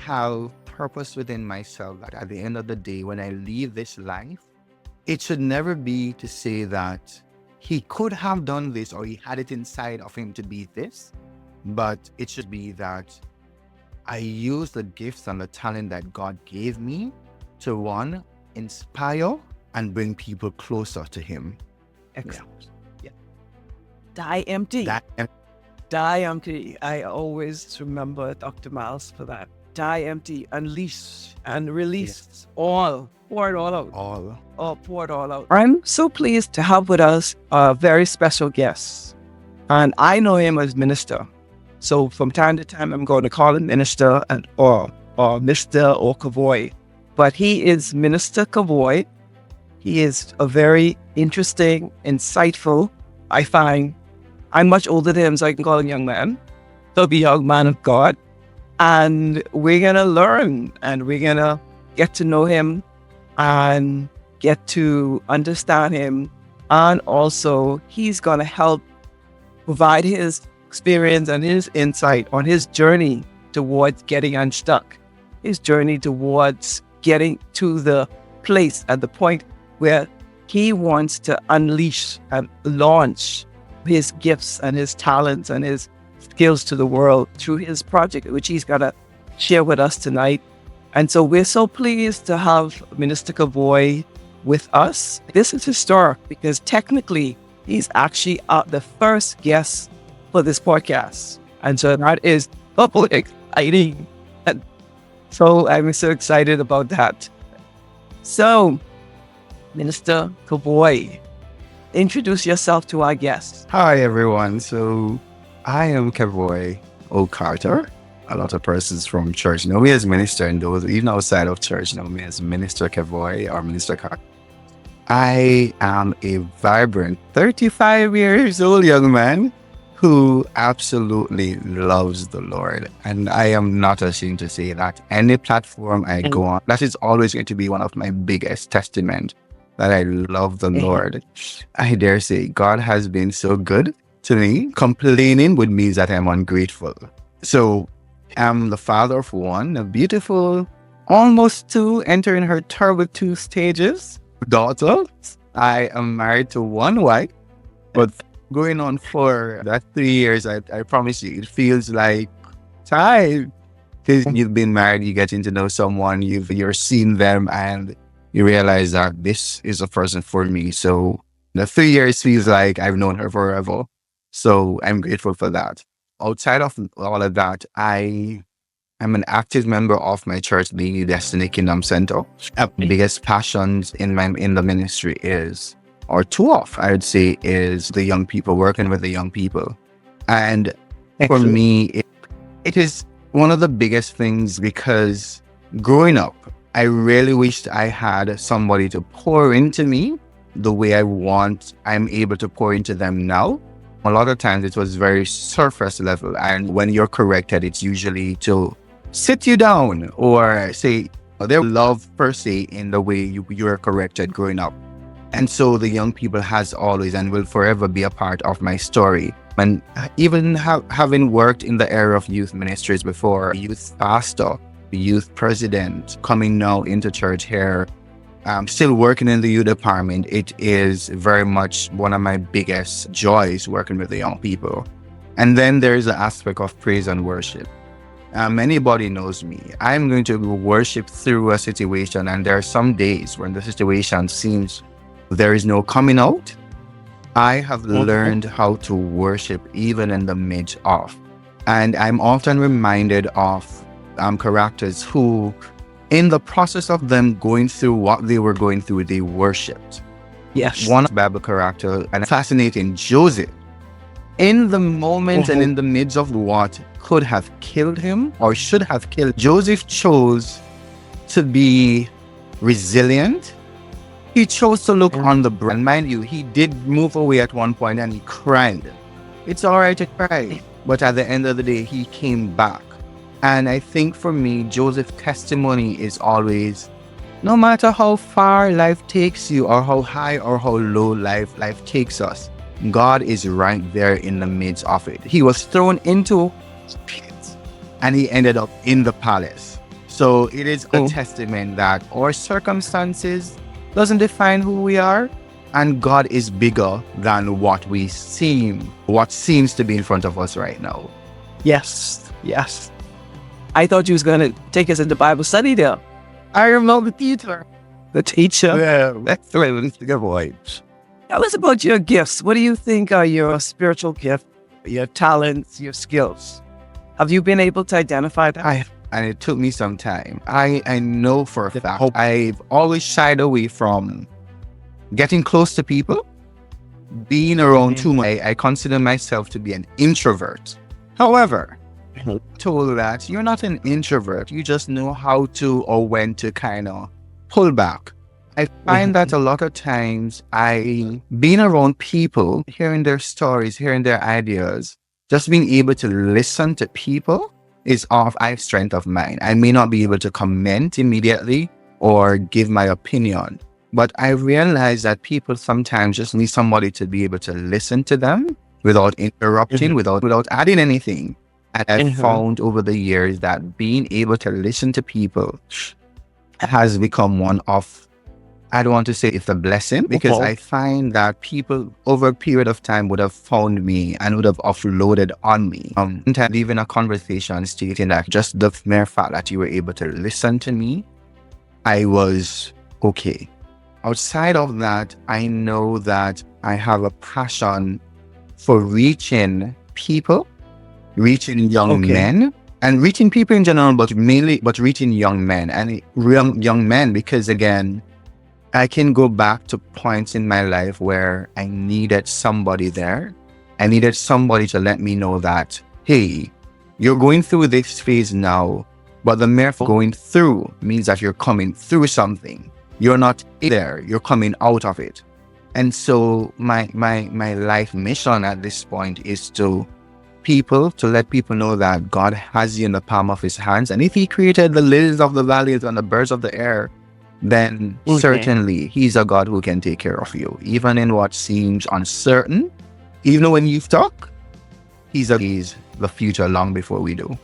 have purpose within myself that at the end of the day, when I leave this life, it should never be to say that he could have done this or he had it inside of him to be this, but it should be that I use the gifts and the talent that God gave me to one, inspire and bring people closer to him. Excellent. Yeah. Die empty. That Die empty. I always remember Dr. Miles for that. Die empty, unleash and release all. Pour it all out. Pour it all out. I'm so pleased to have with us a very special guest. And I know him as Minister. So from time to time, I'm going to call him Minister or Mr. or Kevoy. But he is Minister Kevoy. He is a very interesting, insightful, I find. I'm much older than him, so I can call him young man. So be young man of God. And we're going to learn and we're going to get to know him and get to understand him. And also, he's going to help provide his experience and his insight on his journey towards getting unstuck, his journey towards getting to the place at the point where he wants to unleash and launch his gifts and his talents and his skills to the world through his project, which he's going to share with us tonight. And so we're so pleased to have Minister Kevoy with us. This is historic because technically he's actually the first guest for this podcast. And so that is double exciting. And so I'm so excited about that. So, Minister Kevoy, introduce yourself to our guests. Hi, everyone. So I am Kevoy O. Carter. A lot of persons from church know me as minister, and those even outside of church know me as Minister Kevoy or Minister Carter. I am a vibrant 35 years old young man who absolutely loves the Lord. And I am not ashamed to say that any platform I go on, that is always going to be one of my biggest testament that I love the Lord. I dare say God has been so good to me. Complaining would mean that I'm ungrateful. So I'm the father of one, a beautiful, almost two, entering her terrible 2 stages, daughter. I am married to one wife, but going on for that 3 years, I promise you, it feels like time. Because you've been married, you get to know someone, you're seeing them, and you realize that this is a person for me. So the 3 years feels like I've known her forever. So I'm grateful for that. Outside of all of that, I am an active member of my church, the New Destiny Kingdom Center. My biggest passions in the ministry is, or two of, I would say, is the young people, working with the young people. And for me, it is one of the biggest things because growing up, I really wished I had somebody to pour into me the way I'm able to pour into them now. A lot of times it was very surface level. And when you're corrected, it's usually to sit you down or say, their love per se in the way you're corrected growing up. And so the young people has always and will forever be a part of my story. And even having worked in the area of youth ministries before, youth pastor, youth president, coming now into church here, still working in the youth department, it is very much one of my biggest joys working with the young people. And then there is the aspect of praise and worship. Anybody knows me. I'm going to worship through a situation, and there are some days when the situation seems there is no coming out. I have learned how to worship even in the midst of. And I'm often reminded of characters who, in the process of them going through what they were going through, they worshipped. Yes. One Bible character, and fascinating, Joseph. In the moment and in the midst of what could have killed him or should have killed, Joseph chose to be resilient. He chose to look on the bright. And mind you, he did move away at one point and he cried. It's all right to cry. But at the end of the day, he came back. And I think for me, Joseph's testimony is always, no matter how far life takes you or how high or how low life takes us, God is right there in the midst of it. He was thrown into pits and he ended up in the palace. So it is a testament that our circumstances doesn't define who we are, and God is bigger than what seems to be in front of us right now. Yes. I thought you was going to take us into Bible study there. I remember the teacher. Yeah, that's the way we used to give away. Tell us about your gifts. What do you think are your spiritual gifts, your talents, your skills? Have you been able to identify that? And it took me some time. I know for a fact I've always shied away from getting close to people, being around too much. I consider myself to be an introvert. However, I'm told that you're not an introvert. You just know how to or when to kind of pull back. I find that a lot of times being around people, hearing their stories, hearing their ideas, just being able to listen to people is a strength of mine. I may not be able to comment immediately or give my opinion, but I realize that people sometimes just need somebody to be able to listen to them without interrupting, without adding anything. And I've found over the years that being able to listen to people has become one of, I don't want to say it's a blessing, because I find that people over a period of time would have found me and would have offloaded on me. Sometimes leaving a conversation stating that just the mere fact that you were able to listen to me, I was okay. Outside of that, I know that I have a passion for reaching people, reaching young men, and reaching people in general, but reaching young men and young men, because again, I can go back to points in my life where I needed somebody there. I needed somebody to let me know that, hey, you're going through this phase now, but the mere going through means that you're coming through something. You're not there, you're coming out of it. And so my life mission at this point is to let people know that God has you in the palm of his hands. And if he created the lilies of the valleys and the birds of the air, then certainly he's a God who can take care of you. Even in what seems uncertain, even when you've talked, he's the future long before we do.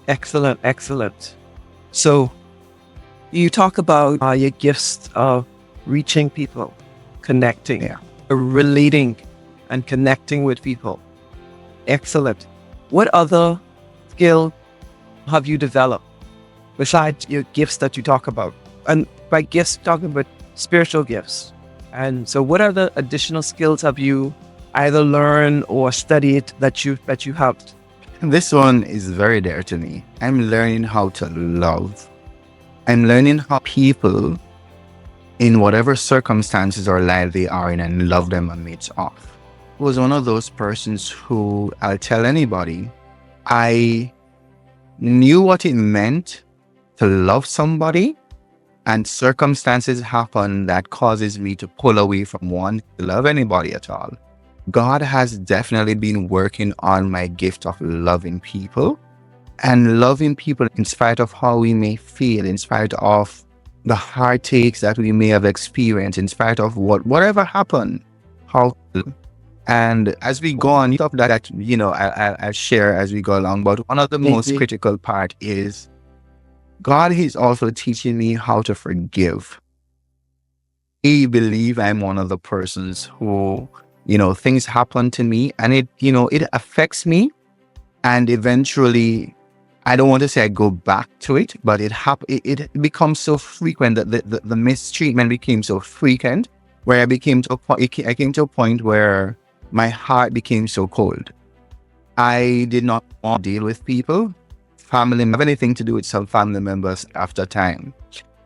Excellent. So you talk about your gifts of reaching people, connecting, relating and connecting with people. Excellent. What other skill have you developed besides your gifts that you talk about? And by gifts, talking about spiritual gifts. And so what other additional skills have you either learned or studied that you have? This one is very dear to me. I'm learning how to love. I'm learning how people, in whatever circumstances or life they are in, and love them amidst of. I was one of those persons who, I'll tell anybody, I knew what it meant to love somebody, and circumstances happen that causes me to pull away from wanting to love anybody at all. God has definitely been working on my gift of loving people, and loving people in spite of how we may feel, in spite of the heartaches that we may have experienced, in spite of whatever happened. And as we go on, stuff that I'll share as we go along. But one of the most critical part is God is also teaching me how to forgive. I believe I'm one of the persons who, things happen to me and it affects me. And eventually, I don't want to say I go back to it, but it becomes so frequent that the mistreatment became so frequent, where I came to a point where my heart became so cold. I did not want to deal with people, family, have anything to do with some family members after time.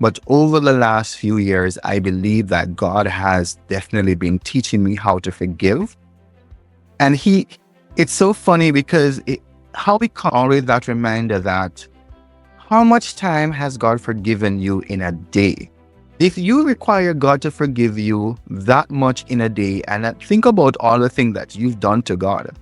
But over the last few years, I believe that God has definitely been teaching me how to forgive. And it's so funny because how we come always that reminder that how much time has God forgiven you in a day? If you require God to forgive you that much in a day, and think about all the things that you've done to God,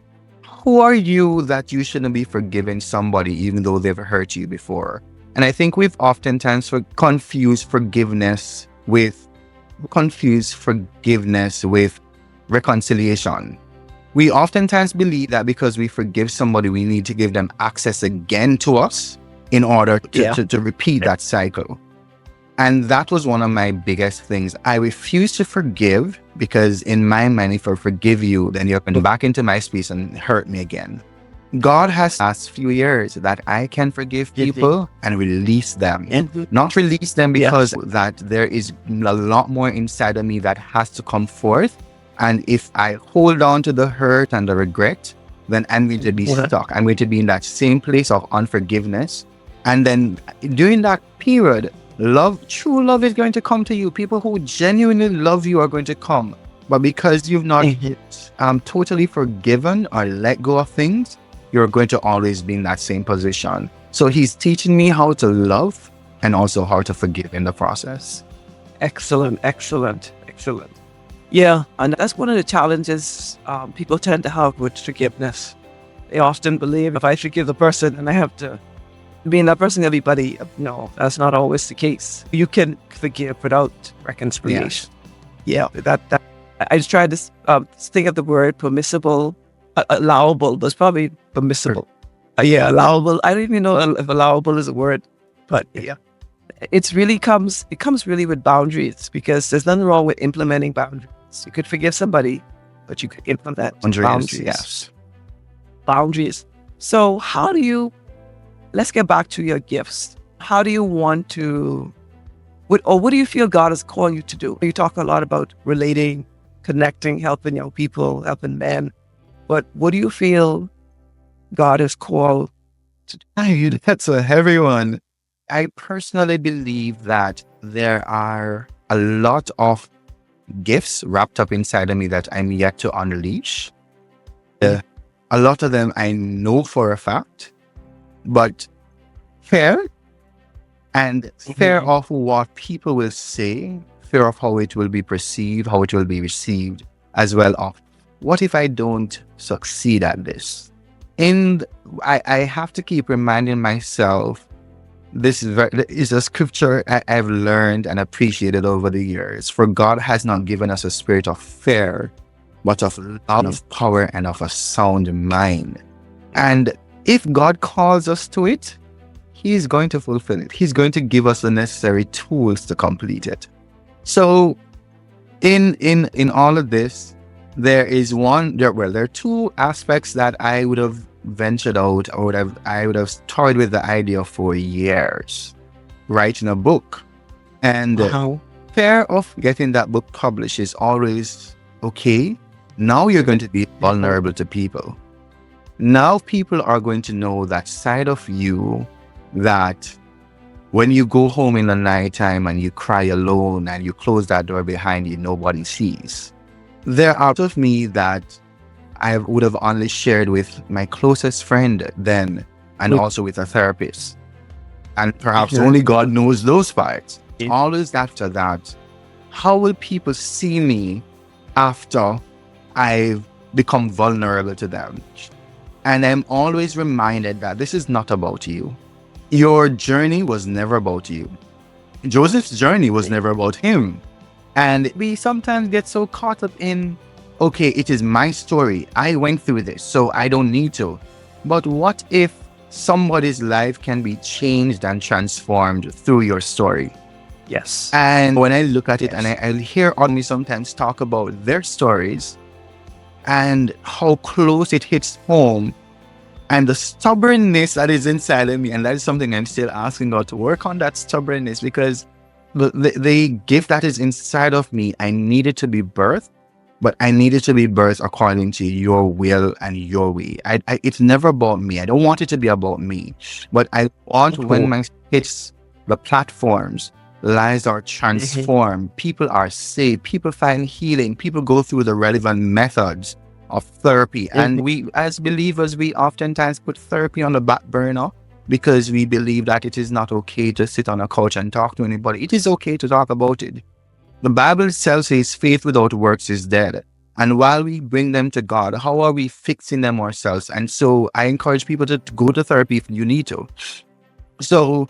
who are you that you shouldn't be forgiving somebody even though they've hurt you before? And I think we've oftentimes confused forgiveness with reconciliation. We oftentimes believe that because we forgive somebody, we need to give them access again to us. in order to, Yeah. to repeat that cycle. And that was one of my biggest things. I refuse to forgive because in my mind, if I forgive you, then you're coming back into my space and hurt me again. God has last few years that I can forgive people and release them. Not release them because that there is a lot more inside of me that has to come forth. And if I hold on to the hurt and the regret, then I'm going to be stuck. I'm going to be in that same place of unforgiveness. And then during that period, true love is going to come to you. People who genuinely love you are going to come. But because you've not totally forgiven or let go of things, you're going to always be in that same position. So he's teaching me how to love and also how to forgive in the process. Excellent. Yeah, and that's one of the challenges people tend to have with forgiveness. They often believe if I forgive the person, and I have to be in that person, everybody. No, that's not always the case. You can forgive without reconciliation. Yeah, that I just tried to think of the word permissible. Allowable, but it's probably permissible. Allowable. I don't even know if allowable is a word, but it comes really with boundaries, because there's nothing wrong with implementing boundaries. You could forgive somebody, but you could implement boundaries. Yes. Boundaries. So let's get back to your gifts. How do you want to, what do you feel God is calling you to do? You talk a lot about relating, connecting, helping young people, helping men. But what do you feel God is called to do? That's a heavy one. I personally believe that there are a lot of gifts wrapped up inside of me that I'm yet to unleash. A lot of them I know for a fact, but fear of what people will say, fear of how it will be perceived, how it will be received, as well of what if I don't succeed at this? And I have to keep reminding myself, this is a scripture I've learned and appreciated over the years. For God has not given us a spirit of fear, but of love, of power, and of a sound mind. And if God calls us to it, He is going to fulfill it. He's going to give us the necessary tools to complete it. So in all of this, there are two aspects that I would have ventured out, or I would have toyed with the idea for years, writing a book. And fear of getting that book published is always, okay, now you're going to be vulnerable to people. Now people are going to know that side of you that when you go home in the nighttime and you cry alone and you close that door behind you, nobody sees. There are parts of me that I would have only shared with my closest friend then, and also with a therapist. And perhaps only God knows those parts. Always after that, how will people see me after I've become vulnerable to them? And I'm always reminded that this is not about you. Your journey was never about you. Joseph's journey was never about him. And we sometimes get so caught up in, okay, it is my story. I went through this, so I don't need to. But what if somebody's life can be changed and transformed through your story? Yes. And when I look at it, and I hear me sometimes talk about their stories and how close it hits home, and the stubbornness that is inside of me, and that is something I'm still asking God to work on, that stubbornness, because the gift that is inside of me, I needed to be birthed, but I needed to be birthed according to your will and your way. It's never about me. I don't want it to be about me, but I want when my hits the platforms, lives are transformed, people are saved, people find healing, people go through the relevant methods of therapy. And we, as believers, we oftentimes put therapy on the back burner because we believe that it is not okay to sit on a couch and talk to anybody. It is okay to talk about it. The Bible itself says faith without works is dead. And while we bring them to God, how are we fixing them ourselves? And so I encourage people to go to therapy if you need to. So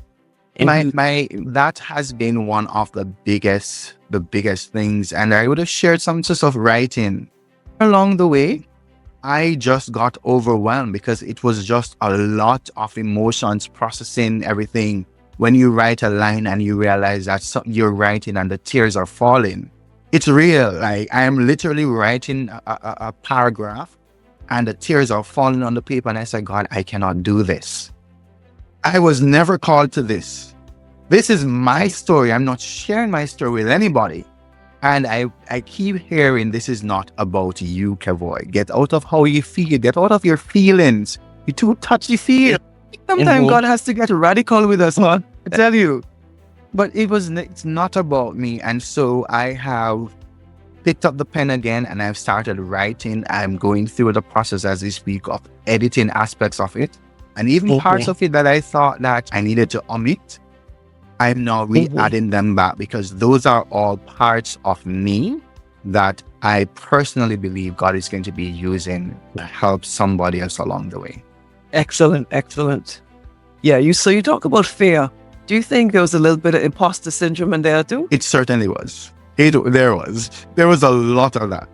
that has been one of the biggest things. And I would have shared some sort of writing along the way. I just got overwhelmed because it was just a lot of emotions processing everything. When you write a line and you realize that you're writing and the tears are falling, it's real. Like, I am literally writing a paragraph and the tears are falling on the paper, and I said, God, I cannot do this. I was never called to this. This is my story. I'm not sharing my story with anybody. And I keep hearing, this is not about you, Kevoy. Get out of how you feel. Get out of your feelings. You're too touchy-feely. Sometimes God has to get radical with us, man. I tell you. But it's not about me. And so I have picked up the pen again and I've started writing. I'm going through the process as we speak of editing aspects of it. And even parts of it that I thought that I needed to omit, I'm now re-adding them back, because those are all parts of me that I personally believe God is going to be using to help somebody else along the way. Excellent, excellent. Yeah, you talk about fear. Do you think there was a little bit of imposter syndrome in there too? It certainly was. There was a lot of that.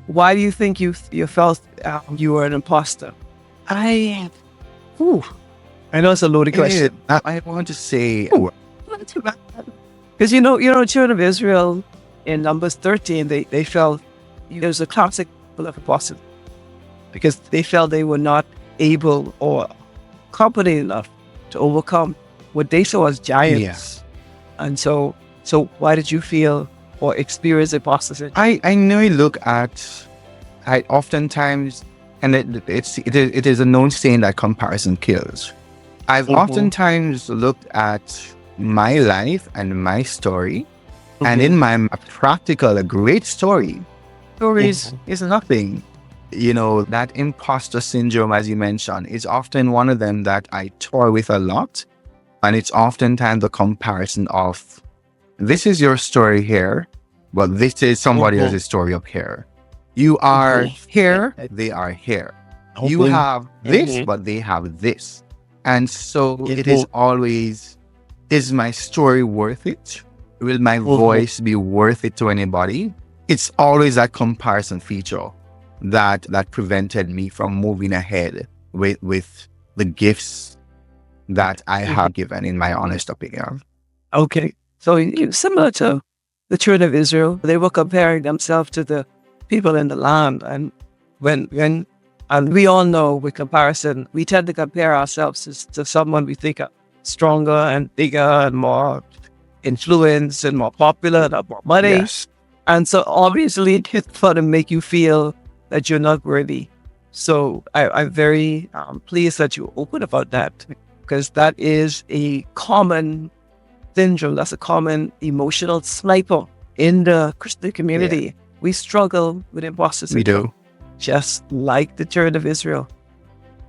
Why do you think you felt you were an imposter? I know it's a loaded question. I want to say, because children of Israel in Numbers 13, they felt there's a classic of imposter because they felt they were not able or competent enough to overcome what they saw as giants. Yes. And so why did you feel or experience imposter syndrome? I know you look at, I oftentimes, and it is a known saying that comparison kills. I've oftentimes looked at my life and my story, and in my practical, a great story is nothing. That imposter syndrome, as you mentioned, is often one of them that I toy with a lot. And it's oftentimes the comparison of, this is your story here, but this is somebody else's story up here. You are here, they are here. You have this, but they have this. And so it is always, is my story worth it? Will my voice be worth it to anybody? It's always that comparison feature that prevented me from moving ahead with the gifts that I have given, in my honest opinion. Okay. So similar to the children of Israel, they were comparing themselves to the people in the land. And and we all know with comparison, we tend to compare ourselves to someone we think are stronger and bigger and more influence and more popular and have more money. Yes. And so obviously it's going to make you feel that you're not worthy. So I'm very pleased that you open about that, because that is a common syndrome. That's a common emotional sniper in the Christian community. Yeah. We struggle with imposter syndrome. We do. Just like the children of Israel.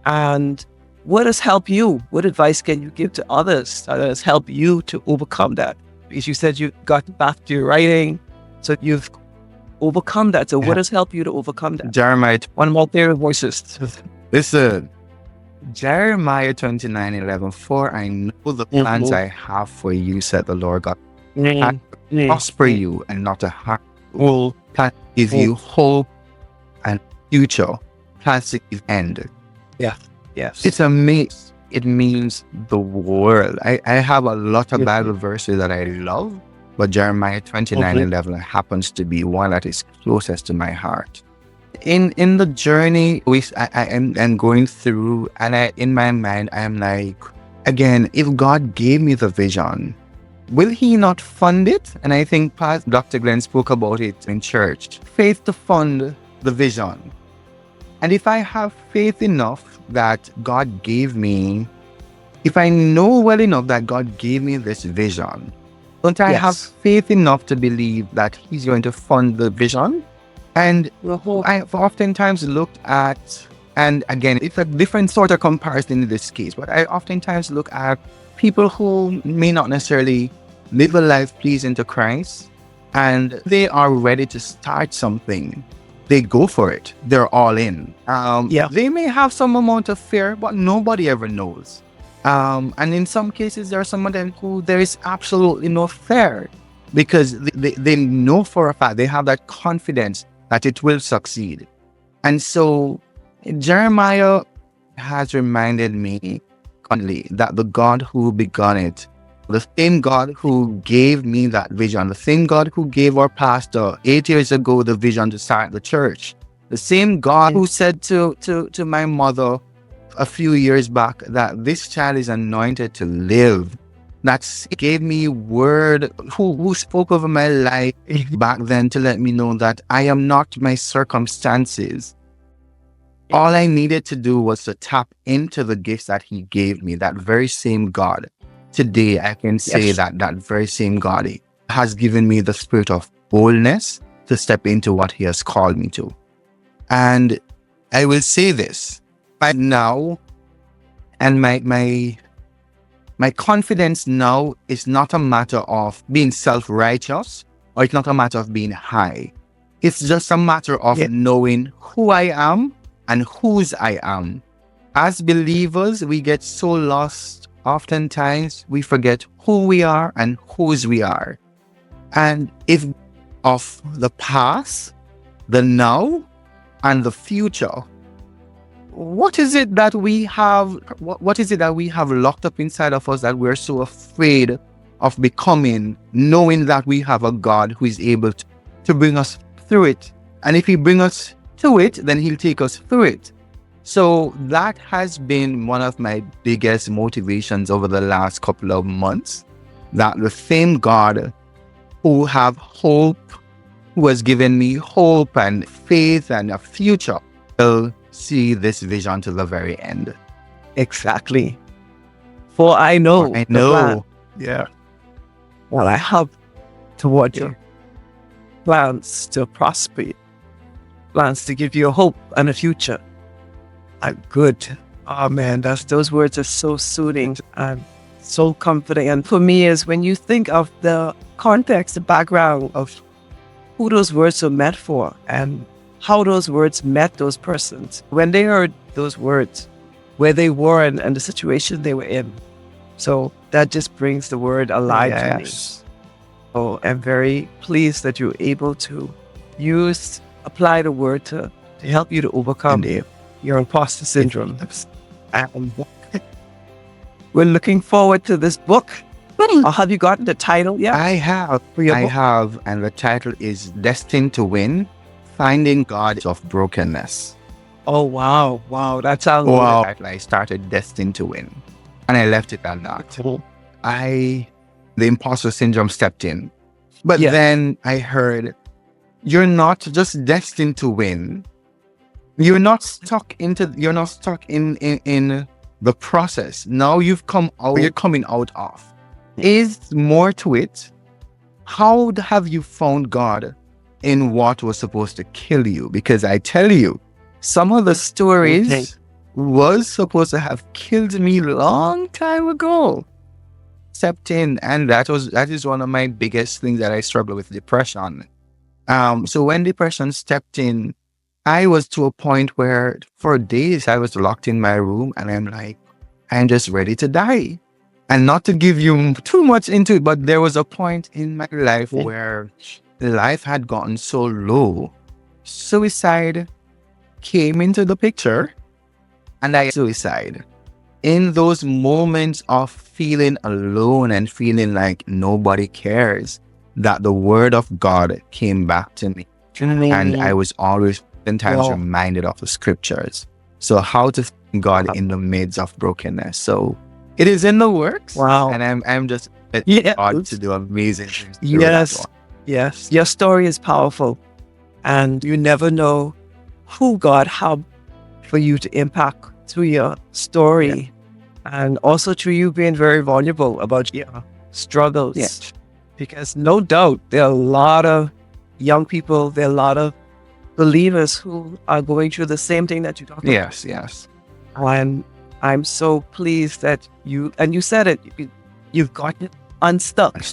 And what has helped you? What advice can you give to others that has helped you to overcome that? Because you said you got back to your writing, so you've overcome that. So what has helped you to overcome that? Jeremiah. One more pair of voices. Listen, Jeremiah 29:11. For I know the plans I have for you, said the Lord God. To prosper you and not to harm you. Plan to give you hope and future. Plans to give end. Yeah. Yes. It's amazing. It means the world. I have a lot of Bible verses that I love, but Jeremiah 29:11 happens to be one that is closest to my heart. In the journey I am going through, and in my mind I am like, again, if God gave me the vision, will He not fund it? And I think Dr. Glenn spoke about it in church. Faith to fund the vision. And if I have faith enough that God gave me, if I know well enough that God gave me this vision, don't I have faith enough to believe that He's going to fund the vision? And I've oftentimes looked at, and again, it's a different sort of comparison in this case, but I oftentimes look at people who may not necessarily live a life pleasing to Christ, and they are ready to start something. They go for it. They're all in. They may have some amount of fear, but nobody ever knows. And in some cases, there are some of them who there is absolutely no fear, because they know for a fact, they have that confidence that it will succeed. And so Jeremiah has reminded me constantly that the God who began it, the same God who gave me that vision, the same God who gave our pastor 8 years ago the vision to start the church, the same God who said to my mother a few years back that this child is anointed to live, that gave me word, who spoke over my life back then to let me know that I am not my circumstances. All I needed to do was to tap into the gifts that he gave me, that very same God. Today, I can say that that very same God has given me the spirit of boldness to step into what he has called me to. And I will say this, right now, and my confidence now is not a matter of being self-righteous, or it's not a matter of being high. It's just a matter of knowing who I am and whose I am. As believers, we get so lost. Oftentimes, we forget who we are and whose we are. And if of the past, the now, and the future, what is it that we have? What is it that we have locked up inside of us that we're so afraid of becoming, knowing that we have a God who is able to bring us through it? And if he brings us to it, then he'll take us through it. So that has been one of my biggest motivations over the last couple of months, that the same God who have hope, who has given me hope and faith and a future, will see this vision to the very end. Exactly. For I know. I know. Yeah. Well, I have toward you plans to prosper you, plans to give you a hope and a future. Good. Oh man, those words are so soothing and so comforting. And for me, is when you think of the context, the background of who those words were meant for and how those words met those persons when they heard those words, where they were and the situation they were in. So that just brings the word alive to me. So I'm very pleased that you're able to apply the word to help you to overcome your imposter syndrome. We're looking forward to this book. Have you gotten the title yet? I have, and the title is Destined to Win, Finding God of Brokenness. Oh, wow. That sounds wow. I started Destined to Win, and I left it at that. Cool. The imposter syndrome stepped in. But then I heard, you're not just destined to win. You're not stuck in the process. Now you've come out, you're coming out of. Is more to it. How have you found God in what was supposed to kill you? Because I tell you, some of the stories was supposed to have killed me long time ago. Stepped in, and that is one of my biggest things that I struggle with, depression. So when depression stepped in, I was to a point where for days I was locked in my room, and I'm like, I'm just ready to die. And not to give you too much into it, but there was a point in my life where life had gotten so low. Suicide came into the picture, and I suicide. In those moments of feeling alone and feeling like nobody cares, that the word of God came back to me. And I was always sometimes reminded of the scriptures. So how to find God in the midst of brokenness. So it is in the works. Wow. And I'm just God to do amazing things. Yes. Your story is powerful. And you never know who God had for you to impact through your story. And also through you being very vulnerable about your struggles. Yes. Because no doubt there are a lot of young people, there are a lot of believers who are going through the same thing that you talked about. Yes. And I'm so pleased that you said it, you've gotten unstuck.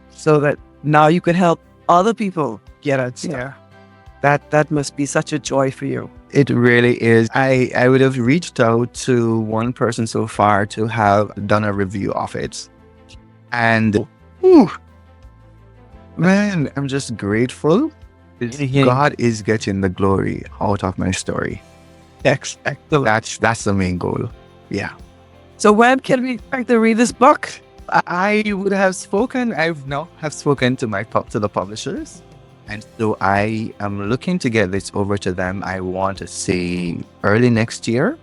So that now you can help other people get unstuck. Yeah. That must be such a joy for you. It really is. I would have reached out to one person so far to have done a review of it. And man, I'm just grateful God is getting the glory out of my story. Excellent. That's the main goal. Yeah. So when can we expect to read this book? I would have spoken. I've now have spoken to the publishers, and so I am looking to get this over to them. I want to say early next year,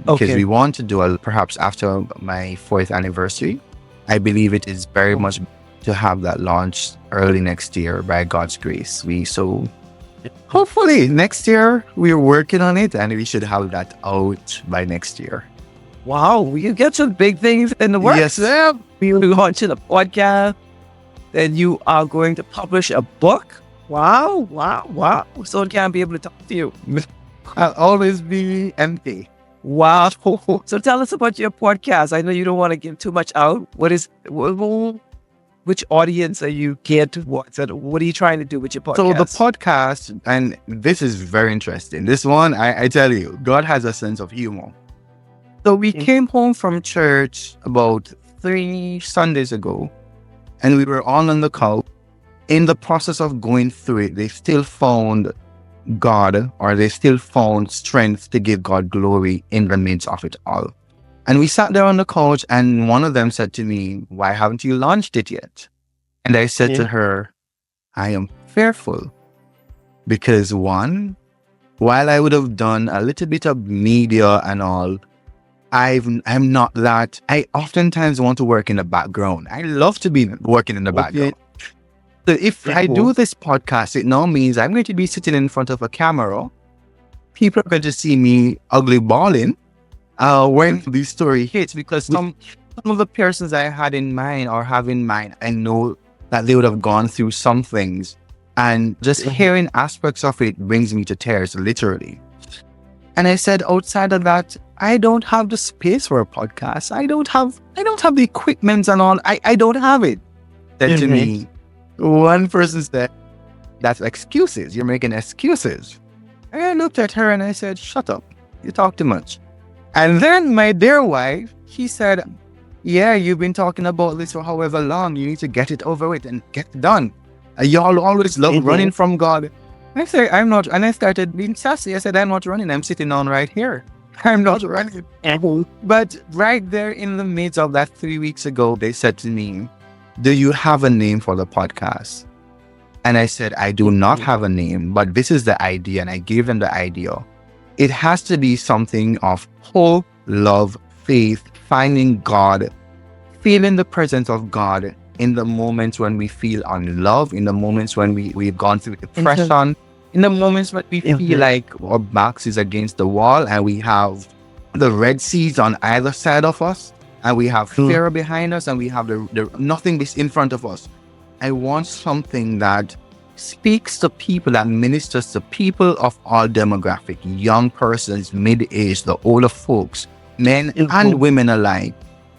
because we want to do perhaps after my 4th anniversary. I believe it is very much to have that launch early next year by God's grace. Hopefully next year we're working on it, and we should have that out by next year. Wow, we get some big things in the works. Yes, sir. We launching a podcast, then you are going to publish a book. Wow. So I can't be able to talk to you. I'll always be empty. Wow. So tell us about your podcast. I know you don't want to give too much out. Which audience are you geared towards? What are you trying to do with your podcast? So the podcast, and this is very interesting. This one, I tell you, God has a sense of humor. So we came home from church about 3 Sundays ago, and we were all on the couch. In the process of going through it, they still found God, or they still found strength to give God glory in the midst of it all. And we sat there on the couch, and one of them said to me, "Why haven't you launched it yet?" And I said to her, "I am fearful because one, while I would have done a little bit of media and all, I'm not that. I oftentimes want to work in the background. I love to be working in the background. So if I do this podcast, it now means I'm going to be sitting in front of a camera. People are going to see me ugly balling when the story hits, because some of the persons I had in mind or have in mind, I know that they would have gone through some things, and just hearing aspects of it brings me to tears, literally. And I said, outside of that, I don't have the space for a podcast. I don't have the equipment and all. I don't have it. Said to me, one person said, "That's excuses. You're making excuses." And I looked at her and I said, "Shut up. You talk too much." And then my dear wife, she said, "Yeah, you've been talking about this for however long. You need to get it over with and get it done. Y'all always love running from God." I said, "I'm not." And I started being sassy. I said, "I'm not running. I'm sitting down right here. I'm not running." But right there in the midst of that 3 weeks ago, they said to me, "Do you have a name for the podcast?" And I said, "I do not have a name, but this is the idea." And I gave them the idea. It has to be something of hope, love, faith, finding God, feeling the presence of God in the moments when we feel unloved, in the moments when we've gone through depression, in the moments when we feel like our backs is against the wall and we have the Red Seas on either side of us, and we have fear behind us, and we have the nothing is in front of us. I want something that speaks to people, that ministers to people of all demographic, young persons, mid-age, the older folks, men and women alike.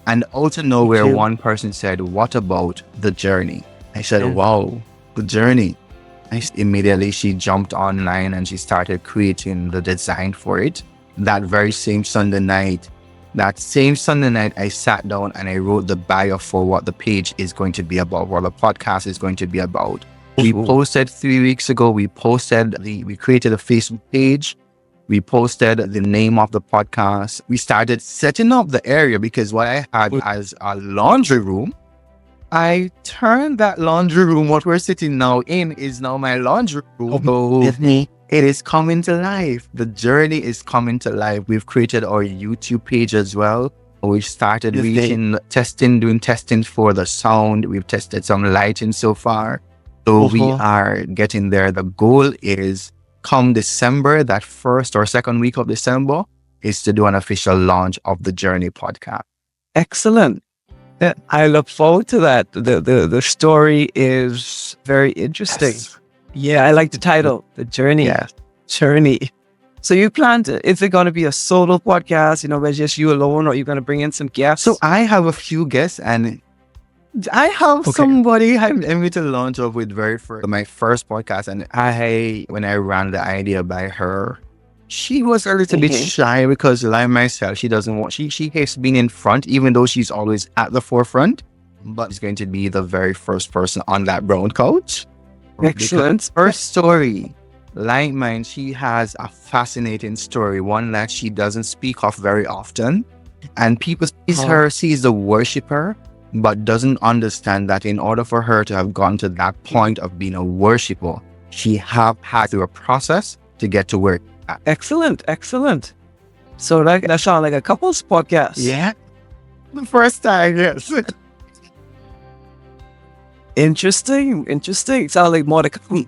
And also nowhere one person said, "What about the journey?" I said, "Wow, the journey." Immediately she jumped online and she started creating the design for it. That very same Sunday night, I sat down and I wrote the bio for what the page is going to be about, what the podcast is going to be about. We posted 3 weeks ago, we created a Facebook page. We posted the name of the podcast. We started setting up the area, because what I had as a laundry room, I turned that laundry room, what we're sitting now in, is now my laundry room. It is coming to life. The journey is coming to life. We've created our YouTube page as well. We started doing testing for the sound. We've tested some lighting so far. So we are getting there. The goal is, come December, that first or second week of December, is to do an official launch of the Journey podcast. Excellent. I look forward to that. The story is very interesting. Yes. Yeah, I like the title, The Journey. Yes. Journey. So you plan to, is it going to be a solo podcast, where just you alone, or are you going to bring in some guests? So I have a few guests, and I have somebody I'm going to launch off with my first podcast. And when I ran the idea by her, she was a little bit shy, because like myself, she doesn't want, she hates being in front, even though she's always at the forefront. But she's going to be the very first person on that brown couch. Excellent. Her story, like mine, she has a fascinating story, one that she doesn't speak of very often. And people sees the worshiper, but doesn't understand that in order for her to have gone to that point of being a worshiper, she have had through a process to get to where. Excellent. Excellent. So that sounds like a couples podcast. Yeah. The first time, yes. Interesting. Sounds like more to come.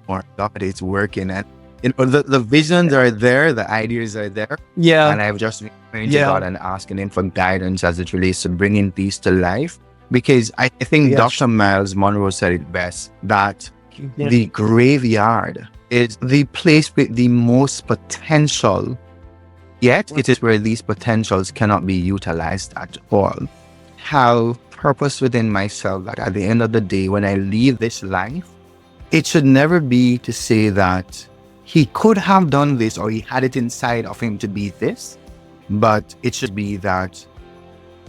More God is working, and the visions are there, the ideas are there. Yeah. And I've just been praying to God and asking Him for guidance as it relates to bringing these to life. Because I think Dr. Miles Monroe said it best, that the graveyard is the place with the most potential, yet it is where these potentials cannot be utilized at all. Have purpose within myself that at the end of the day, when I leave this life, it should never be to say that he could have done this or he had it inside of him to be this, but it should be that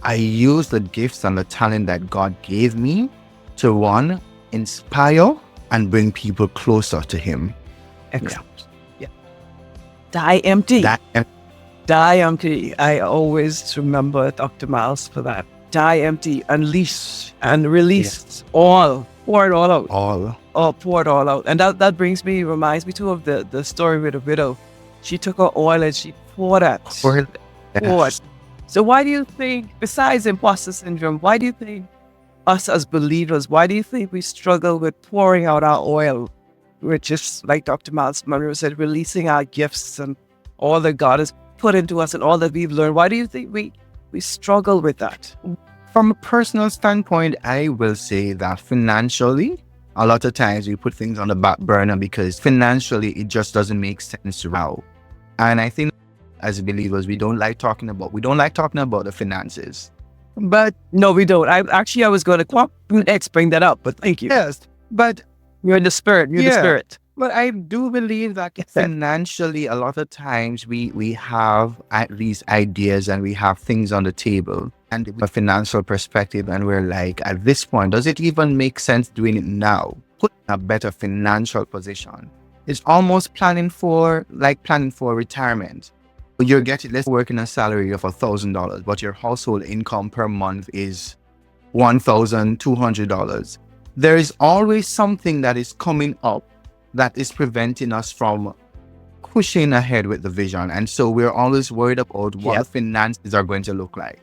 I use the gifts and the talent that God gave me to, one, inspire and bring people closer to Him. Excellent. Yeah. Die empty. Die empty. I always remember Dr. Miles for that. Die empty, unleash and release all. Pour it all out. Pour it all out. And that reminds me too of the story with the widow. She took her oil and she poured it. Poured. So why do you think, besides imposter syndrome, why do you think us as believers, why do you think we struggle with pouring out our oil? We're just, like Dr. Miles Monroe said, releasing our gifts and all that God has put into us and all that we've learned. Why do you think we struggle with that? From a personal standpoint, I will say that financially, a lot of times we put things on the back burner because financially it just doesn't make sense now. And I think as believers, we don't like talking about the finances. But no, we don't. I was going to bring that up, but thank you. Yes, but you're in the spirit. You're the spirit. But I do believe that financially, a lot of times we have at least ideas and we have things on the table and a financial perspective, and we're like, at this point, does it even make sense doing it now? Put in a better financial position. It's almost planning for retirement. Let's work in a salary of $1,000, but your household income per month is $1,200. There is always something that is coming up that is preventing us from pushing ahead with the vision. And so we're always worried about what the finances are going to look like.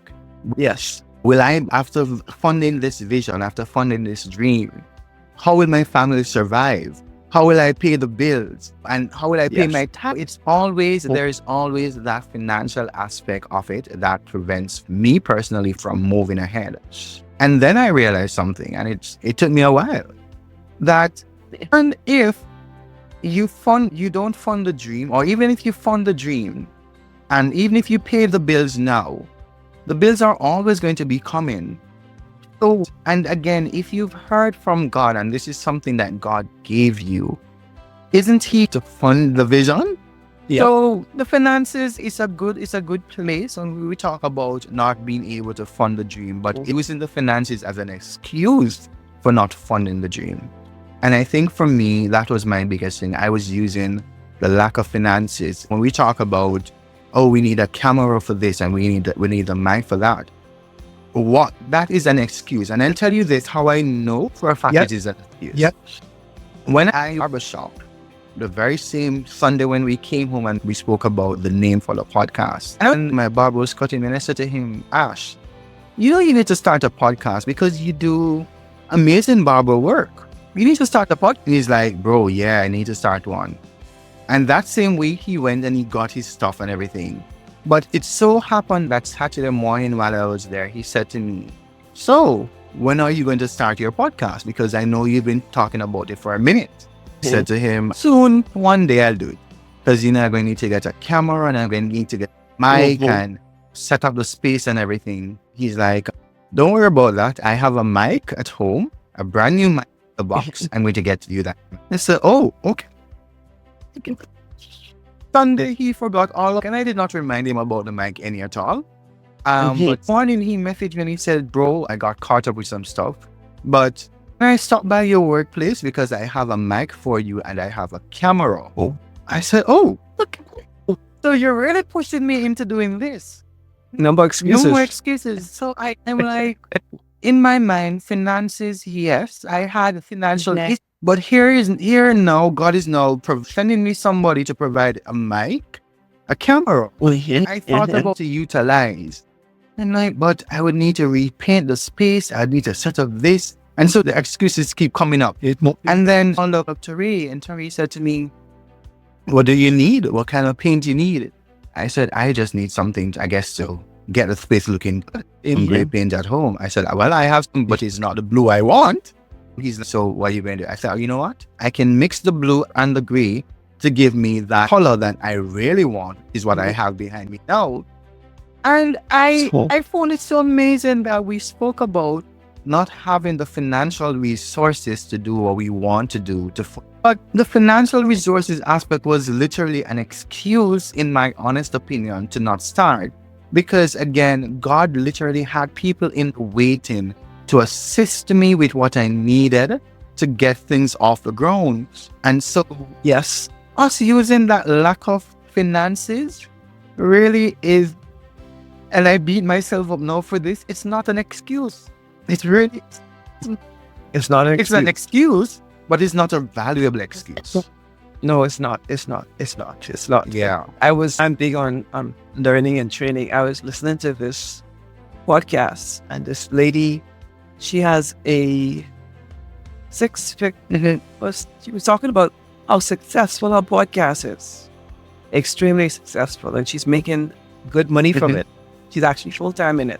Yes. Will I, after funding this vision, after funding this dream, how will my family survive? How will I pay the bills? And how will I pay my tax? There is always that financial aspect of it that prevents me personally from moving ahead. And then I realized something, and it took me a while, that and if you don't fund the dream, or even if you fund the dream, and even if you pay the bills now, the bills are always going to be coming. So, and again, if you've heard from God, and this is something that God gave you, isn't He to fund the vision? Yep. So the finances is a good place, and we talk about not being able to fund the dream, but using the finances as an excuse for not funding the dream. And I think for me, that was my biggest thing. I was using the lack of finances. When we talk about, we need a camera for this and we need a mic for that. That is an excuse. And I'll tell you this, how I know for a fact it is an excuse. Yep. When I barbershop, the very same Sunday when we came home and we spoke about the name for the podcast, and my barber was cutting me, and I said to him, Ash, you need to start a podcast because you do amazing barber work. You need to start a podcast. And he's like, bro, yeah, I need to start one. And that same week he went and he got his stuff and everything. But it so happened that Saturday morning while I was there, he said to me, so when are you going to start your podcast? Because I know you've been talking about it for a minute. I said to him, soon, one day I'll do it. Because I'm going to need to get a camera and I'm going to need to get a mic and set up the space and everything. He's like, don't worry about that. I have a mic at home, a brand new mic in the box. I'm going to get you that. I said, oh, okay. Sunday, he forgot all of it, and I did not remind him about the mic any at all. But morning, he messaged me and he said, bro, I got caught up with some stuff, but I stop by your workplace because I have a mic for you and I have a camera. Oh, I said, oh, look. So you're really pushing me into doing this. No more excuses. No more excuses. So I'm like, in my mind, finances, yes, I had a financial issue. But here now, God is now sending me somebody to provide a mic, a camera. I thought about to utilize. And like, but I would need to repaint the space. I'd need to set up this. And so the excuses keep coming up. And then I looked up to Ray, and Ray said to me, what do you need? What kind of paint you need? I said, I just need something, I guess, to get the space looking good. Gray paint at home. I said, well, I have some, but it's not the blue I want. He's like, so what are you going to do? I said, you know what? I can mix the blue and the gray to give me that color that I really want, is what I have behind me now. And I found it so amazing that we spoke about not having the financial resources to do what we want to do. But the financial resources aspect was literally an excuse, in my honest opinion, to not start. Because again, God literally had people in waiting to assist me with what I needed to get things off the ground. And so, yes, us using that lack of finances really is, and I beat myself up now for this, it's not an excuse. It's really, it's not an excuse. It's an excuse, but it's not a valuable excuse. No, it's not. Yeah. I'm big on learning and training. I was listening to this podcast, and this lady, she has a six-figure, she was talking about how successful her podcast is. Extremely successful, and she's making good money from it. She's actually full-time in it.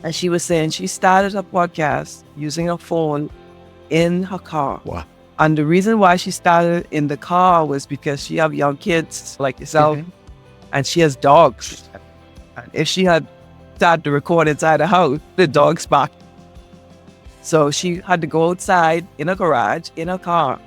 And she was saying she started her podcast using her phone in her car. Wow. And the reason why she started in the car was because she have young kids like yourself, and she has dogs. And if she had started to record inside the house, the dogs bark. So she had to go outside in a garage, in her car,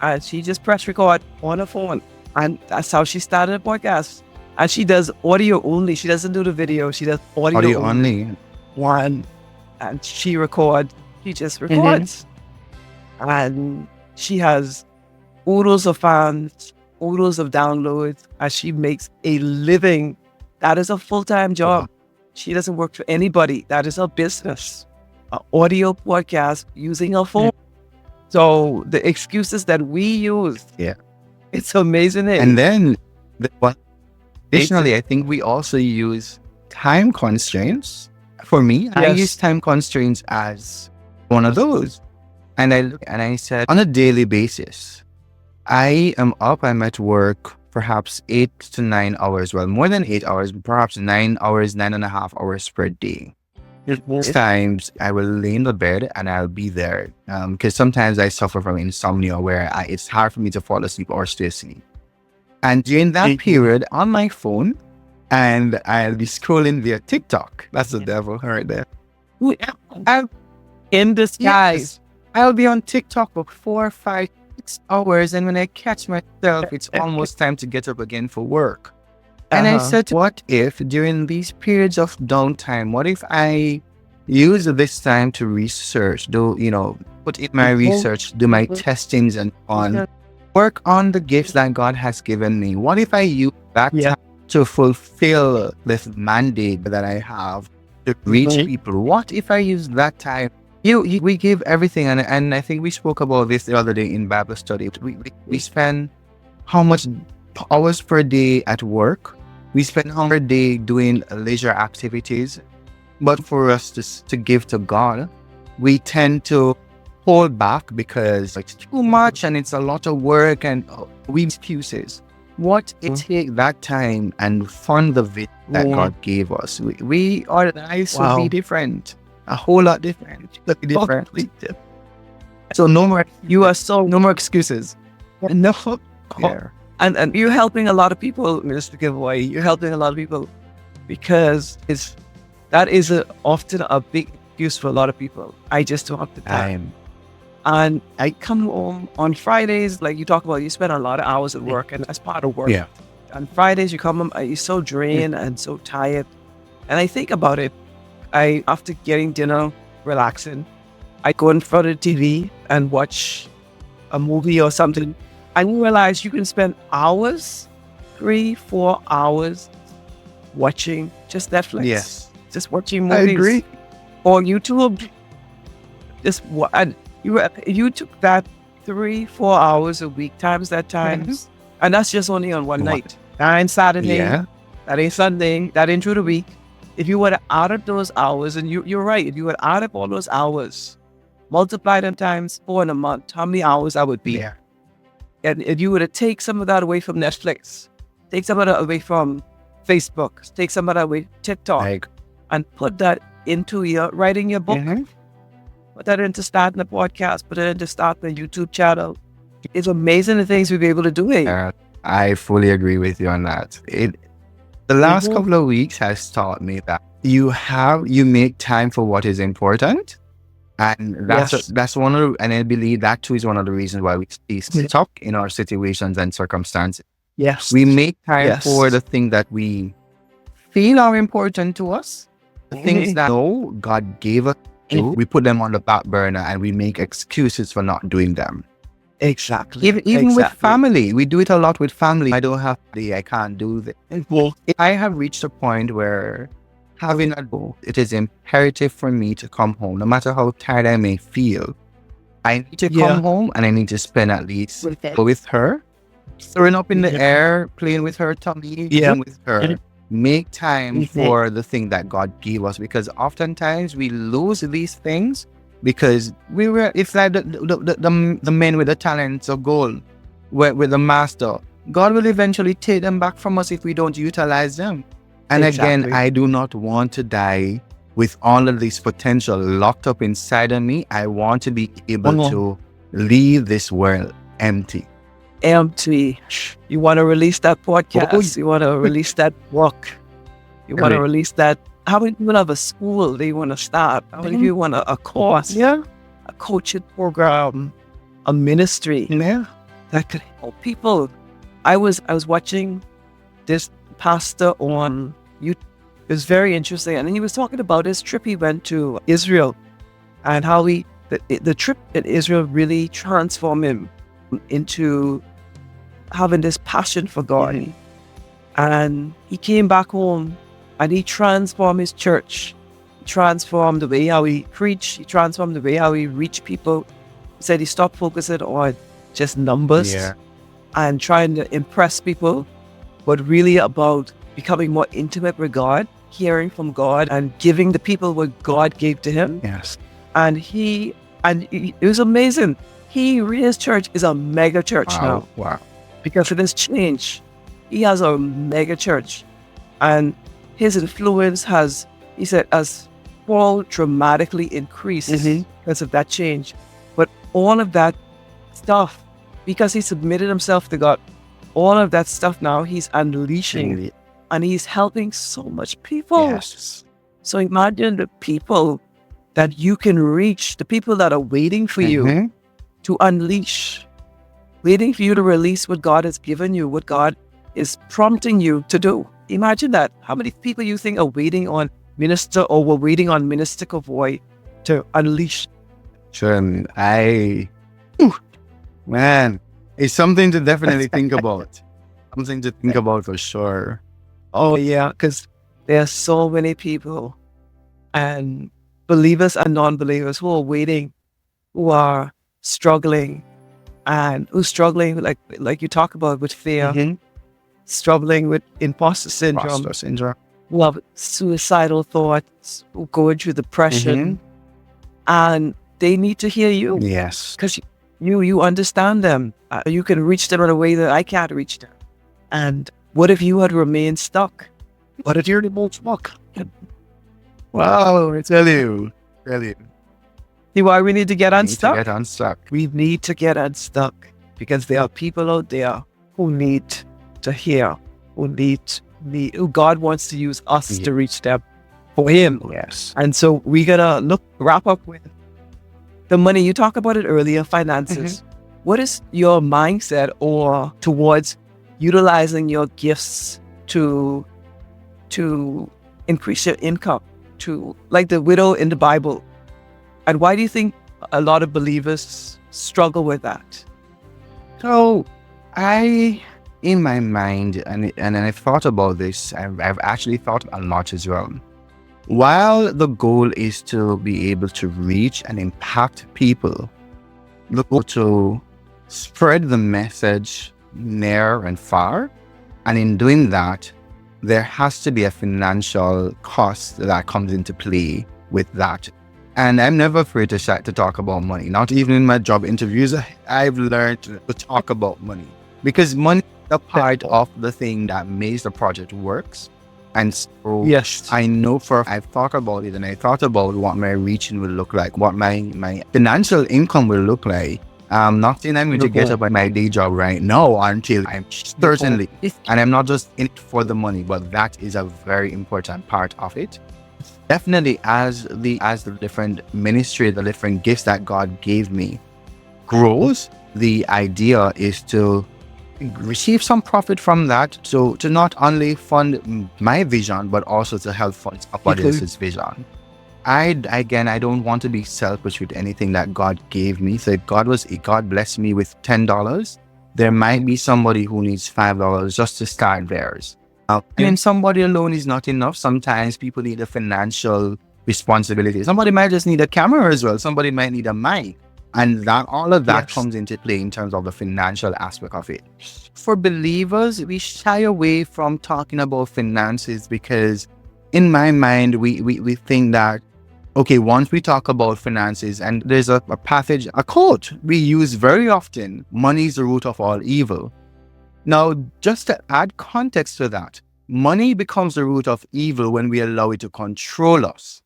and she just pressed record on her phone. And that's how she started a podcast. And she does audio only. She doesn't do the video. She does audio only. One. And she just records. And she has oodles of fans, oodles of downloads, and she makes a living. That is a full-time job. She doesn't work for anybody. That is her business. An audio podcast using her phone. So the excuses that we use, it's amazing. And then, additionally, I think we also use time constraints. For me, I use time constraints as one of those. And I look and I said, on a daily basis, I am up, I'm at work perhaps 8 to 9 hours, well, more than 8 hours, perhaps 9 hours, 9.5 hours per day. Most times I will lay in the bed and I'll be there because sometimes I suffer from insomnia where it's hard for me to fall asleep or stay asleep. And during that period on my phone, and I'll be scrolling via TikTok. That's the devil right there. I'm in disguise. I'll be on TikTok for 4, 5, 6 hours, and when I catch myself, it's almost time to get up again for work. And I said, what if during these periods of downtime, what if I use this time to research, put in my research, do my testings and work on the gifts that God has given me? What if I use that time to fulfill this mandate that I have to reach people? What if I use that time? We give everything, and I think we spoke about this the other day in Bible study. We spend how much hours per day at work? We spend how much per day doing leisure activities. But for us to give to God, we tend to hold back because it's too much and it's a lot of work and we excuses. What if take that time and fund the vision that God gave us? Our lives would be different. A whole lot different. So no more excuses. No. And you're helping a lot of people, Mr. Kevoy. You're helping a lot of people because that is often a big excuse for a lot of people. I just don't have the time. And I come home on Fridays, like you talk about, you spend a lot of hours at work, and that's part of work. Yeah. On Fridays, you come home, you're so drained and so tired. And I think about it. After getting dinner, relaxing, I go in front of the TV and watch a movie or something, and you realize you can spend hours, 3-4 hours watching just Netflix. Yes. Just watching I movies. agree. Or YouTube. And you took that 3-4 hours a week times that times, and that's just only on one night. That ain't Saturday. Yeah. That ain't Sunday. That ain't through the week. If you would have added those hours, and you're right, if you would add up all those hours, multiply them times 4 in a month, how many hours that would be? Yeah. And if you were to take some of that away from Netflix, take some of that away from Facebook, take some of that away TikTok, and put that into writing your book, put that into starting a podcast, put it into starting a YouTube channel. It's amazing the things we'll be able to do here. I fully agree with you on that. The last couple of weeks has taught me that you make time for what is important. And that's one of and I believe that too is one of the reasons why we stay stuck in our situations and circumstances. Yes. We make time for the things that we feel are important to us. The things that God gave us to, we put them on the back burner and we make excuses for not doing them. Exactly. Even with family, we do it a lot with family. I don't have I can't do this. Well, I have reached a point where having a goal, it is imperative for me to come home, no matter how tired I may feel. I need to come home and I need to spend at least with her, throwing up in the air, playing with her tummy, with her. Make time for the thing that God gave us, because oftentimes we lose these things because it's like the men with the talents of gold with the master. God will eventually take them back from us if we don't utilize them. And again, I do not want to die with all of this potential locked up inside of me. I want to be able to leave this world empty. You want to release that podcast. You want to release that book. You want to release that. How many people have a school they want to start? How many people want a course? Yeah. A coaching program, a ministry. Yeah. That could help people. I was watching this pastor on YouTube. It was very interesting. And he was talking about his trip he went to Israel and how the trip in Israel really transformed him into having this passion for God. And he came back home and he transformed his church. He transformed the way how he preached. He transformed the way how he reached people. He said he stopped focusing on just numbers and trying to impress people, but really about becoming more intimate with God, hearing from God and giving the people what God gave to him. Yes. And it was amazing. His church is a mega church now. Wow. Because of this change. He has a mega church. And his influence has all dramatically increased because of that change. But all of that stuff, because he submitted himself to God, all of that stuff now he's unleashing and he's helping so much people. Yes. So imagine the people that you can reach, the people that are waiting for you to unleash, waiting for you to release what God has given you, what God is prompting you to do. Imagine that. How many people you think are waiting on Minister or were waiting on Minister Kevoy to unleash? Sure. Man, it's something to definitely think about. Something to think about for sure. Oh, yeah, because there are so many people and believers and non-believers who are waiting, who are struggling and who's struggling, like you talk about, with fear, struggling with imposter syndrome, who have suicidal thoughts, who going through depression, and they need to hear you. Yes. Because you understand them. You can reach them in a way that I can't reach them. And what if you had remained stuck? What if you're remained stuck? Wow, I tell you. See why we need to get unstuck? We need to get unstuck because there are people out there who need to hear, who God wants to use us to reach them for Him. Yes. And so we gotta wrap up with the money. You talked about it earlier, finances. What is your mindset or towards utilizing your gifts to increase your income, to like the widow in the Bible? And why do you think a lot of believers struggle with that? So in my mind, and I've thought about this, I've actually thought a lot as well. While the goal is to be able to reach and impact people, the goal to spread the message near and far, and in doing that, there has to be a financial cost that comes into play with that. And I'm never afraid to talk about money. Not even in my job interviews, I've learned to talk about money, because money is a part of the thing that makes the project works. And so Yes. I know I've thought about it, and I thought about what my reaching will look like, what my financial income will look like. Not saying I'm going to get up at my day job right now until I'm certainly, and I'm not just in it for the money, but that is a very important part of it. Definitely, as the different ministry, the different gifts that God gave me grows, the idea is to receive some profit from that, so to not only fund my vision, but also to help fund somebody else's vision. I don't want to be selfish with anything that God gave me. So if God blessed me with $10, there might be somebody who needs $5 just to start theirs. And somebody alone is not enough. Sometimes people need a financial responsibility. Somebody might just need a camera as well. Somebody might need a mic. And all of that comes into play in terms of the financial aspect of it. For believers, we shy away from talking about finances because in my mind, we think that, okay, once we talk about finances, and there's a passage, a quote we use very often, money is the root of all evil. Now, just to add context to that, money becomes the root of evil when we allow it to control us.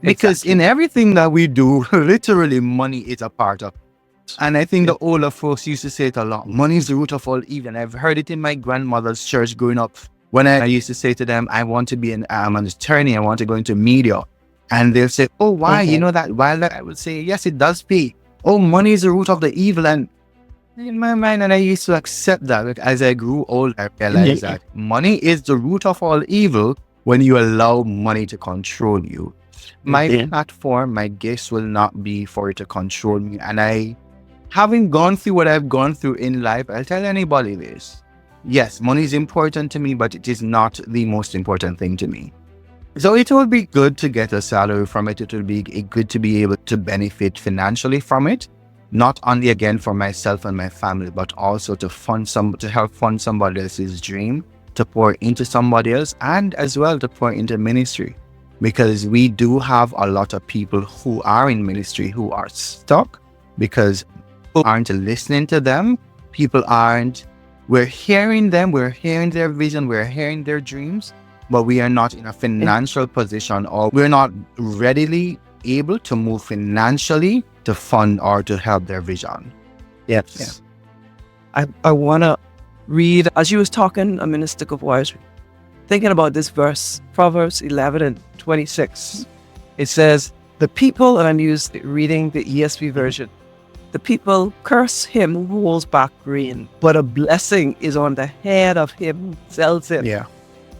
Because in everything that we do, literally money is a part of it. And I think the older folks used to say it a lot, money is the root of all evil. And I've heard it in my grandmother's church growing up when I used to say to them, I want to be an attorney, I want to go into media. And they'll say, oh, why? You know that? While that I would say, yes, it does pay. Oh, money is the root of the evil. And in my mind, and I used to accept that. As I grew older, I realized that money is the root of all evil when you allow money to control you. My platform, my gifts will not be for it to control me. And having gone through what I've gone through in life, I'll tell anybody this. Yes, money is important to me, but it is not the most important thing to me. So it will be good to get a salary from it. It will be good to be able to benefit financially from it. Not only again for myself and my family, but also to help fund somebody else's dream, to pour into somebody else, and as well to pour into ministry. Because we do have a lot of people who are in ministry who are stuck because people aren't listening to them. We're hearing them, we're hearing their vision, we're hearing their dreams, but we are not in a financial position, or we're not readily able to move financially to fund or to help their vision. Yes. Yeah. I want to read, as you was talking, Minister Kevoy, thinking about this verse, Proverbs 11:26. It says, the people, and I'm reading the ESV version, the people curse him who holds back grain, but a blessing is on the head of him who sells it. Yeah.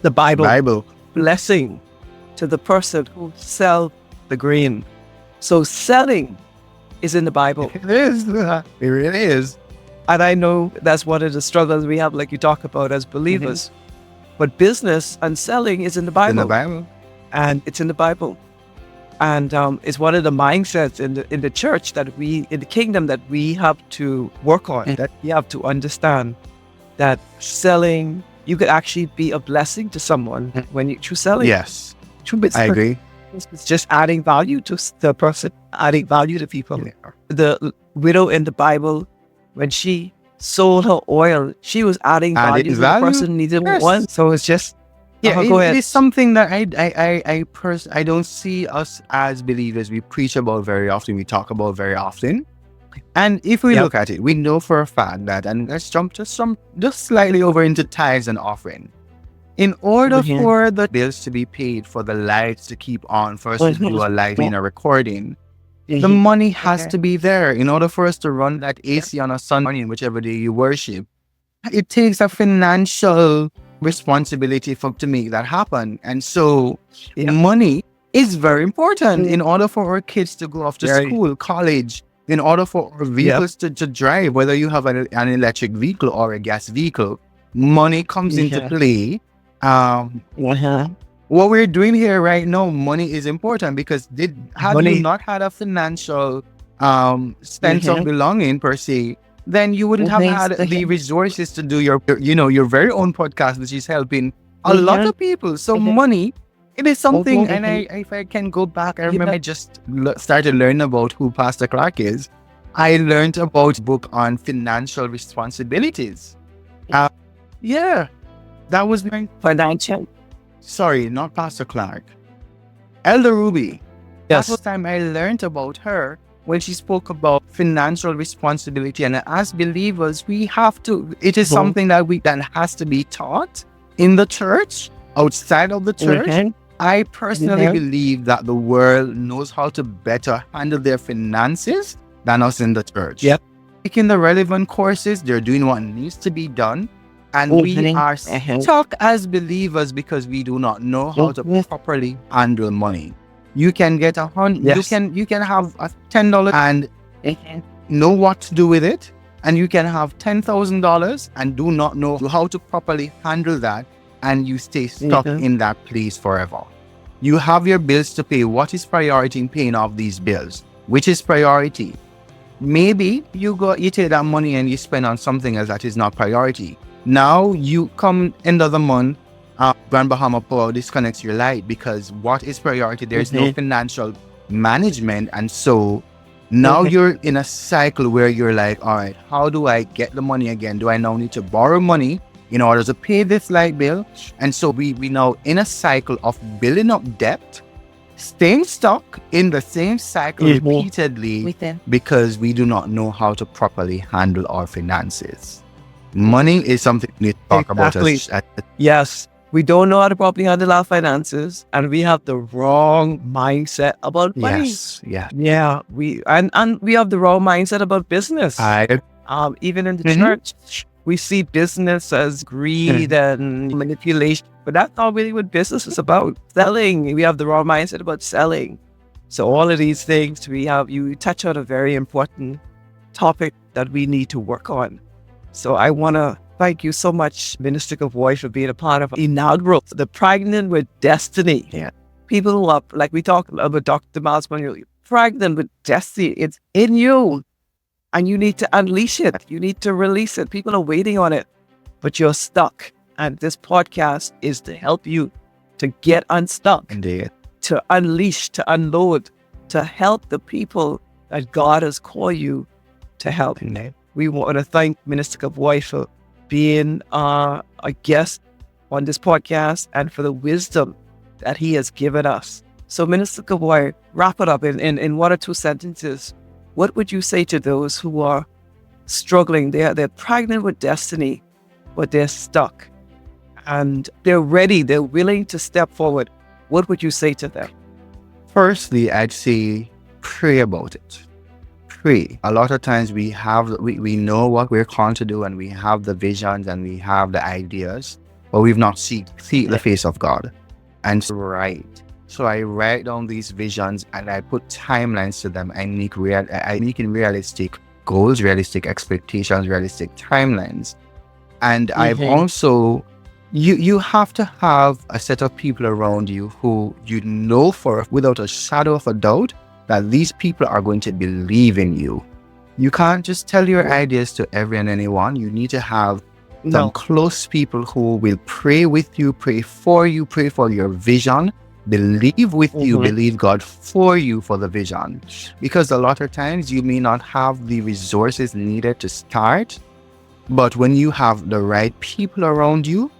The Bible. Blessing to the person who sells the grain. So selling is in the Bible. It is. It really is. And I know that's one of the struggles we have, like you talk about as believers. But business and selling is in the Bible. In the Bible. And it's in the Bible. And it's one of the mindsets in the church in the kingdom that we have to work on, that we have to understand that selling, you could actually be a blessing to someone when you through selling. Yes. I agree. It's just adding value to the person, adding value to people. Yeah. The widow in the Bible, when she sold her oil, she was adding value to the person needed one. So it's just, go ahead. It's something that I don't see us as believers, we preach about very often, we talk about very often. And if we look at it, we know for a fact that, and let's jump just slightly over into tithes and offering. In order for the bills to be paid, for the lights to keep on, for us to do a live in a recording, the money has to be there. In order for us to run that AC on a Sunday morning, whichever day you worship, it takes a financial responsibility to make that happen. And so money is very important in order for our kids to go off to school, college, in order for our vehicles to drive, whether you have an electric vehicle or a gas vehicle. Money comes into play. What we're doing here right now, money is important because had you not had a financial sense of belonging per se, then you wouldn't have had the resources to do your very own podcast, which is helping a lot of people. So money, it is something, and if I can go back, I remember I just started learning about who Pastor Clark is. I learned about a book on financial responsibilities. That was my Financial. Sorry, not Pastor Clark. Elder Ruby. Yes. That was the time I learned about her when she spoke about financial responsibility. And as believers, we have to, it is something that has to be taught in the church, outside of the church. I personally believe that the world knows how to better handle their finances than us in the church. Taking the relevant courses, they're doing what needs to be done. And we are stuck as believers because we do not know how to properly handle money. You can get $100, you can have a $10 and know what to do with it. And you can have $10,000 and do not know how to properly handle that. And you stay stuck in that place forever. You have your bills to pay. What is priority in paying off these bills? Which is priority? Maybe you take that money and you spend on something else that is not priority. Now you come end of the month, Grand Bahama Power disconnects your light because what is priority? There's no financial management. And so now you're in a cycle where you're like, all right, how do I get the money again? Do I now need to borrow money in order to pay this light bill? And so we now in a cycle of building up debt, staying stuck in the same cycle repeatedly because we do not know how to properly handle our finances. Money is something we need to talk about. Yes, we don't know how to properly handle our finances, and we have the wrong mindset about money. We have the wrong mindset about business. Even in the church, we see business as greed and manipulation, but that's not really what business is about. Selling, we have the wrong mindset about selling. So all of these things, you touch on a very important topic that we need to work on. So I want to thank you so much, Minister Kevoy, for being a part of inaugural, the Pregnant with Destiny. People who are, like we talked about Dr. Miles Monroe, pregnant with destiny. It's in you. And you need to unleash it. You need to release it. People are waiting on it, but you're stuck. And this podcast is to help you to get unstuck. Indeed. To unleash, to unload, to help the people that God has called you to help. Indeed. We want to thank Minister Kevoy for being a guest on this podcast and for the wisdom that he has given us. So Minister Kevoy, wrap it up in 1 or 2 sentences. What would you say to those who are struggling? They're pregnant with destiny, but they're stuck. And they're ready, they're willing to step forward. What would you say to them? Firstly, I'd say pray about it. Pray. A lot of times we know what we're called to do and we have the visions and we have the ideas, but we've not seen the face of God. And so I write down these visions and I put timelines to them. I make realistic goals, realistic expectations, realistic timelines. And I've also, you have to have a set of people around you who you know without a shadow of a doubt that these people are going to believe in you. You can't just tell your ideas to every and anyone. You need to have some close people who will pray with you, pray for your vision, believe with you, believe God for you for the vision. Because a lot of times you may not have the resources needed to start, but when you have the right people around you,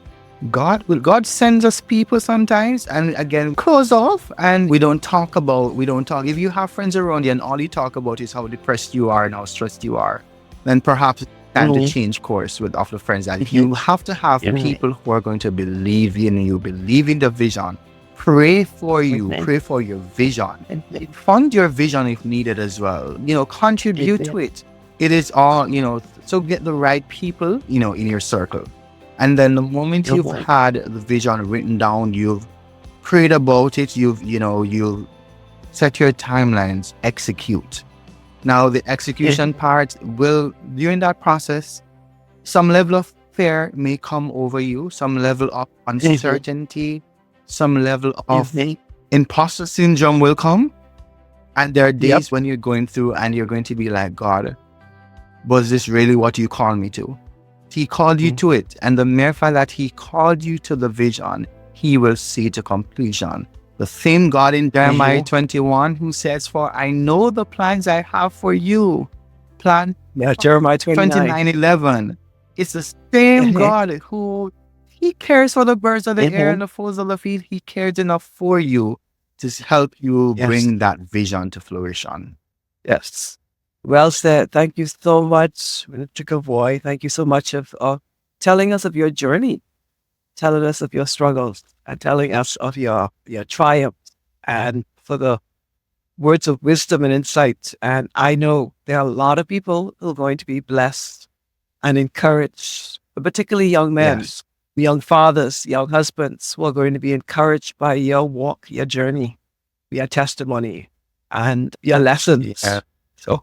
God sends us people sometimes, and again, close off, and we don't talk. If you have friends around you and all you talk about is how depressed you are and how stressed you are, then perhaps it's time to change course with the friends. That you have to have people who are going to believe in you, believe in the vision, pray for you, pray for your vision, and fund your vision if needed as well. Contribute to it. It is all, so get the right people, in your circle. And then the moment you've had the vision written down, you've prayed about it, you'll set your timelines, execute. Now, the execution part will, during that process, some level of fear may come over you, some level of uncertainty, some level of imposter syndrome will come. And there are days when you're going through and you're going to be like, God, was this really what you called me to? He called you to it. And the mere fact that he called you to the vision, he will see to completion. The same God in Jeremiah 21 who says, for I know the plans I have for you. Plan Jeremiah 29:11. It's the same God who, he cares for the birds of the air and the fowls of the field. He cares enough for you to help you bring that vision to fruition. Yes. Well said. Thank you so much, Mr. Kevoy. Thank you so much of telling us of your journey, telling us of your struggles, and telling us of your triumphs, and for the words of wisdom and insight. And I know there are a lot of people who are going to be blessed and encouraged, particularly young men, young fathers, young husbands, who are going to be encouraged by your walk, your journey, your testimony, and your lessons. So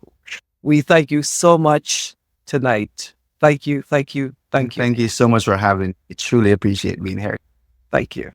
we thank you so much thank you. Thank you so much for having me. I truly appreciate being here. Thank you.